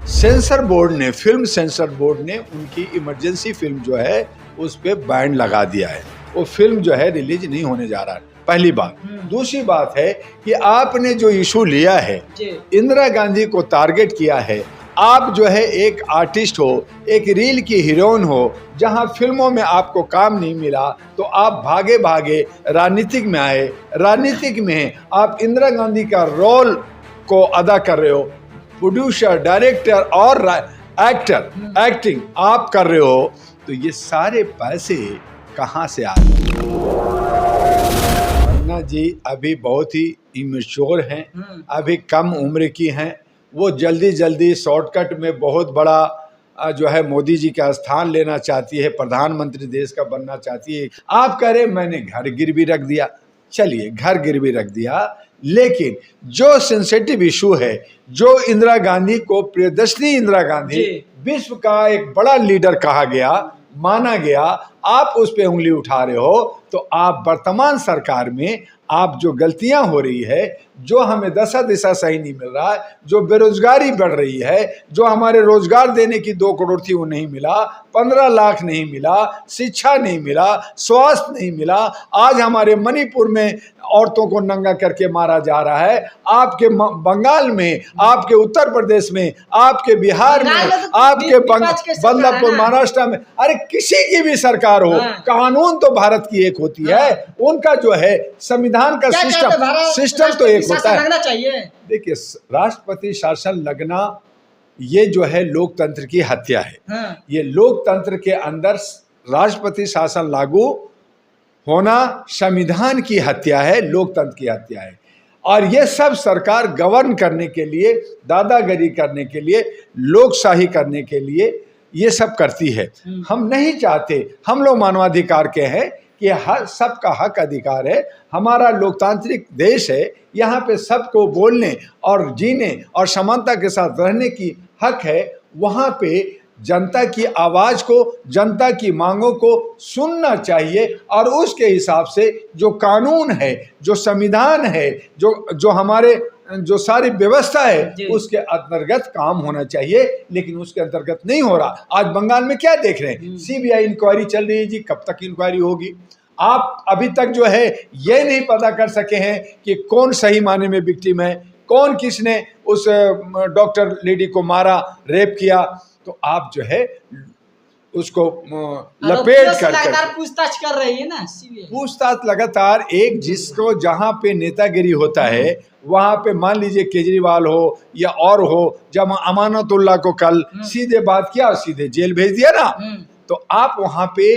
Sensor board ने, film sensor board ने उनकी इमरजेंसी फिल्म जो है उस पे बैन लगा दिया है। वो फिल्म जो है रिलीज नहीं होने जा रहा है, पहली बात। दूसरी बात है कि आपने जो इशू लिया है, इंदिरा गांधी को टारगेट किया है। आप जो है एक आर्टिस्ट हो, एक रील की हीरोइन हो, जहां फिल्मों में आपको काम नहीं मिला तो आप भागे भागे राजनीतिक में आए। राजनीतिक में आप इंदिरा गांधी का रोल को अदा कर रहे हो, प्रोड्यूसर, डायरेक्टर और एक्टिंग आप कर रहे हो, तो ये सारे पैसे कहाँ से आ रहे हैं? अन्ना जी अभी बहुत ही इमेच्योर हैं, अभी कम उम्र की हैं। वो जल्दी जल्दी शॉर्टकट में बहुत बड़ा जो है मोदी जी का स्थान लेना चाहती है, प्रधानमंत्री देश का बनना चाहती है। आप कह रहे मैंने घर गिरवी रख दिया, चलिए घर गिरवी रख दिया, लेकिन जो सेंसिटिव इशू है, जो इंदिरा गांधी को प्रियदर्शनी इंदिरा गांधी विश्व का एक बड़ा लीडर कहा गया, माना गया, आप उस पे उंगली उठा रहे हो, तो आप वर्तमान सरकार में आप जो गलतियां हो रही है, जो हमें दशा दिशा सही नहीं मिल रहा है, जो बेरोजगारी बढ़ रही है, जो हमारे रोजगार देने की 2 करोड़ थी वो नहीं मिला, 15 लाख नहीं मिला, शिक्षा नहीं मिला, स्वास्थ्य नहीं मिला, आज हमारे मणिपुर में औरतों को नंगा करके मारा जा रहा है, आपके बंगाल में, आपके उत्तर प्रदेश में, आपके बिहार में, आपके बंदापुर महाराष्ट्र में, अरे किसी की भी सरकार हो, कानून तो भारत की एक होती है, उनका जो है संविधान का सिस्टम तो एक होता है। देखिए, राष्ट्रपति शासन लगना ये जो है लोकतंत्र की हत्या है। ये लोकतंत्र के अंदर राष्ट्रपति शासन लागू होना संविधान की हत्या है, लोकतंत्र की हत्या है। और ये सब सरकार गवर्न करने के लिए, दादागिरी करने के लिए, लोकशाही करने के लिए ये सब करती है। हम नहीं चाहते, हम लोग मानवाधिकार के हैं कि हर सबका हक अधिकार है, हमारा लोकतांत्रिक देश है, यहाँ पे सबको बोलने और जीने और समानता के साथ रहने की हक है। वहाँ पे जनता की आवाज़ को, जनता की मांगों को सुनना चाहिए और उसके हिसाब से जो कानून है, जो संविधान है, जो हमारे जो सारी व्यवस्था है उसके अंतर्गत काम होना चाहिए, लेकिन उसके अंतर्गत नहीं हो रहा। आज बंगाल में क्या देख रहे हैं, सीबीआई इंक्वायरी चल रही है जी, कब तक इंक्वायरी होगी? आप अभी तक जो है ये नहीं पता कर सके हैं कि कौन सही माने में विक्टिम है, कौन किसने उस डॉक्टर लेडी को मारा, रेप किया। तो आप जो है उसको लपेट कर पूछताछ कर रही है ना, पूछताछ लगातार। एक जिसको जहां पे नेतागिरी होता है वहां पे, मान लीजिए केजरीवाल हो या और हो, जब अमानतुल्लाह को कल सीधे बात किया, सीधे जेल भेज दिया ना, तो आप वहां पे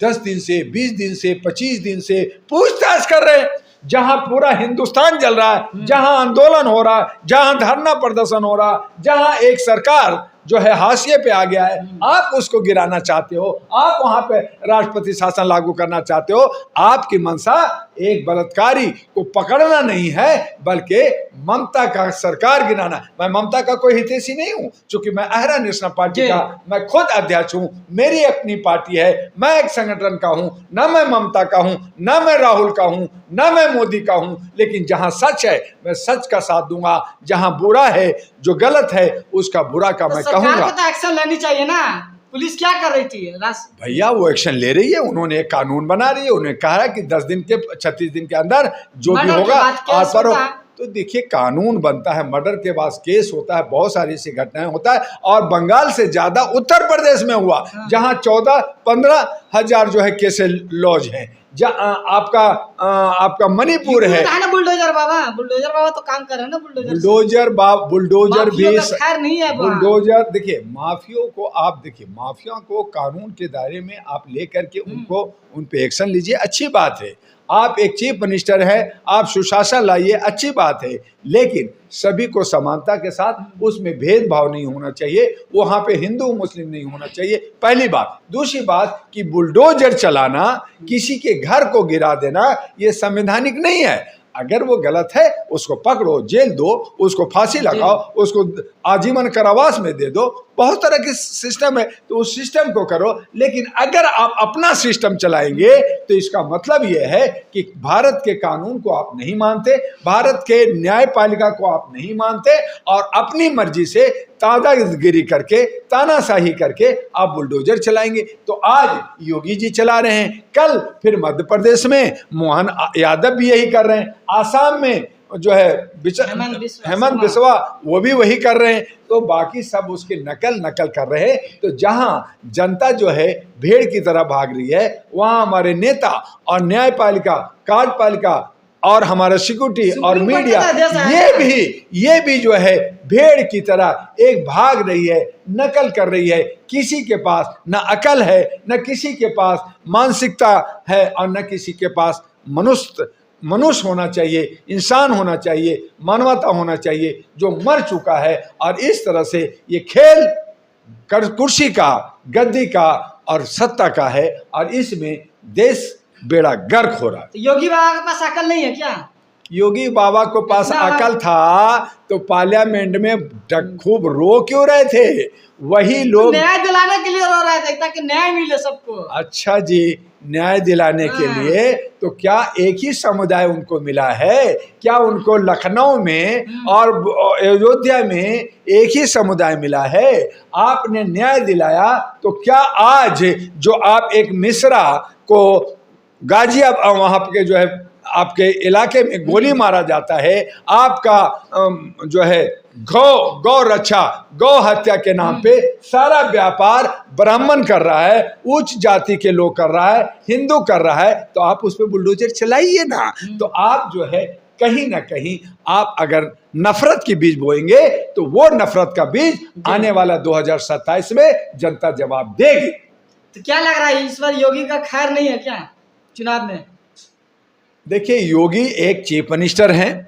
10 दिन से, 20 दिन से, 25 दिन से पूछताछ कर रहे हैं, जहां पूरा हिंदुस्तान जल रहा है, जहां आंदोलन हो रहा है, जहां धरना प्रदर्शन हो रहा है, जहां एक सरकार जो है हाशिए पे आ गया है, आप उसको गिराना चाहते हो, आप वहां पे राष्ट्रपति शासन लागू करना चाहते हो। आपकी मंशा एक बलात्कारी को पकड़ना नहीं है, बल्कि ममता का सरकार गिराना। मैं ममता का कोई हितैषी नहीं हूं, क्योंकि मैं अहरा नेशनल पार्टी का मैं खुद अध्यक्ष हूं, मेरी अपनी पार्टी है, मैं एक संगठन का हूं, न मैं ममता का हूं, न मैं राहुल का हूं, न मैं मोदी का हूं। लेकिन जहां सच है मैं सच का साथ दूंगा, जहां बुरा है, जो गलत है, उसका बुरा का मैं कहूंगा। तो एक्शन लेनी चाहिए ना, पुलिस क्या कर रही थी? भैया वो एक्शन ले रही है, उन्होंने एक कानून बना रही है, उन्होंने कहा कि 10 दिन के 36 दिन के अंदर जो भी होगा आप पर। तो देखिए, कानून बनता है, मर्डर के बाद केस होता है, बहुत सारी ऐसी घटनाएं होता है, और बंगाल से ज्यादा उत्तर प्रदेश में हुआ, जहां 14-15 हजार जो है केस लॉज है, जहाँ आपका मणिपुर है। बुलडोजर बाबा तो काम कर रहे हैं ना, बुलडोजर भी खैर नहीं है। बुलडोजर देखिए, माफियों को आप देखिए, माफिया को कानून के दायरे में आप लेकर के उनको उन पे एक्शन लीजिए, अच्छी बात है। आप एक चीफ मिनिस्टर है, आप सुशासन लाइए, अच्छी बात है, लेकिन सभी को समानता के साथ, उसमें भेदभाव नहीं होना चाहिए, वहां पे हिंदू मुस्लिम नहीं होना चाहिए, पहली बात। दूसरी बात कि बुलडोजर चलाना, किसी के घर को गिरा देना, ये संवैधानिक नहीं है। अगर वो गलत है उसको पकड़ो, जेल दो, उसको फांसी लगाओ, उसको आजीवन कारावास में दे दो, बहुत तरह के सिस्टम है, तो उस सिस्टम को करो। लेकिन अगर आप अपना सिस्टम चलाएंगे तो इसका मतलब यह है कि भारत के कानून को आप नहीं मानते, भारत के न्यायपालिका को आप नहीं मानते, और अपनी मर्जी से दादागिरी करके, तानाशाही करके आप बुलडोजर चलाएंगे। तो आज योगी जी चला रहे हैं, कल फिर मध्य प्रदेश में मोहन यादव भी यही कर रहे हैं, आसाम में जो है हेमंत बिस्वा वो भी वही कर रहे हैं। तो बाकी सब उसकी नकल कर रहे हैं। तो जहां जनता जो है भेड़ की तरह भाग रही है, वहां हमारे नेता और न्यायपालिका, कार्यपालिका और हमारा सिक्योरिटी और मीडिया ये भी जो है भेड़ की तरह एक भाग रही है, नकल कर रही है। किसी के पास न अकल है, न किसी के पास मानसिकता है, और न किसी के पास मनुष्य होना चाहिए, इंसान होना चाहिए, मानवता होना चाहिए, जो मर चुका है। और इस तरह से ये खेल कुर्सी का, गद्दी का और सत्ता का है, और इसमें देश बेड़ा गर्क हो रहा है। तो योगी बाबा के पास अकल नहीं है क्या? योगी बाबा को पास अकल था तो पार्लियामेंट में खूब रो क्यों रहे थे? वही लोग न्याय दिलाने के लिए रो रहे थे, ताकि न्याय मिले सबको। अच्छा जी, न्याय दिलाने के लिए तो क्या एक ही समुदाय उनको मिला है? क्या उनको लखनऊ में और अयोध्या में एक ही समुदाय मिला है? आपने न्याय दिलाया तो क्या आज जो आप एक मिश्रा को गाजियाबाद वहां के जो है आपके इलाके में गोली मारा जाता है, आपका जो है गौ रक्षा, गौ हत्या के नाम पे सारा व्यापार ब्राह्मण कर रहा है, उच्च जाति के लोग कर रहा है, हिंदू कर रहा है, तो आप उस पे बुलडोजर चलाइए ना। तो आप जो है कहीं ना कहीं आप अगर नफरत की बीज बोएंगे तो वो नफरत का बीज आने वाला 2027 में जनता जवाब देगी। तो क्या लग रहा है इस बार योगी का खैर नहीं है क्या चुनाव में? देखिए, योगी एक चीफ मिनिस्टर हैं,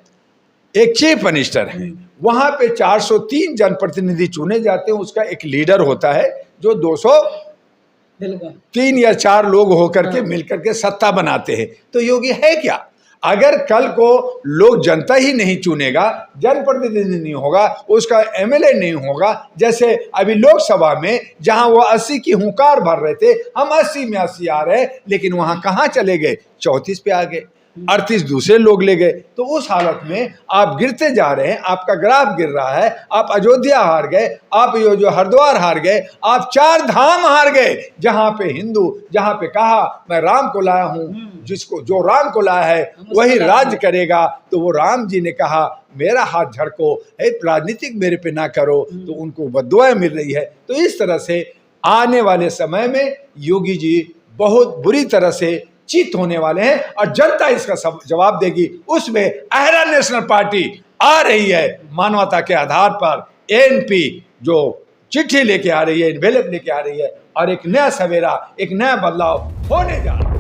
वहां पे 403 जनप्रतिनिधि चुने जाते हैं, उसका एक लीडर होता है जो 203 या 4 लोग होकर के मिलकर के सत्ता बनाते हैं। तो योगी है क्या? अगर कल को लोग जनता ही नहीं चुनेगा, जनप्रतिनिधि नहीं होगा, उसका एमएलए नहीं होगा, जैसे अभी लोकसभा में जहां वो 80 की हुंकार भर रहे थे, हम 80 में 80 आ रहे, लेकिन वहां कहां चले गए? 34 पे आ गए, 38 दूसरे लोग ले गए। तो उस हालत में आप गिरते जा रहे हैं, आपका ग्राफ गिर रहा है। आप अयोध्या हार गए, आप ये जो हरिद्वार हार गए, आप 4 धाम हार गए, जहां पे हिंदू, जहां पे कहा मैं राम को लाया हूं, जिसको जो राम को लाया है वही राज्य करेगा। तो वो राम जी ने कहा मेरा हाथ झड़को, राजनीतिक मेरे पे ना करो, तो उनको बद्दुआएं मिल रही है। तो इस तरह से आने वाले समय में योगी जी बहुत बुरी तरह से चित होने वाले हैं, और जनता इसका सब जवाब देगी। उसमें अहरा नेशनल पार्टी आ रही है मानवता के आधार पर, एनपी जो चिट्ठी लेके आ रही है, एनवेलप लेके आ रही है, और एक नया सवेरा, एक नया बदलाव होने जा रहा है।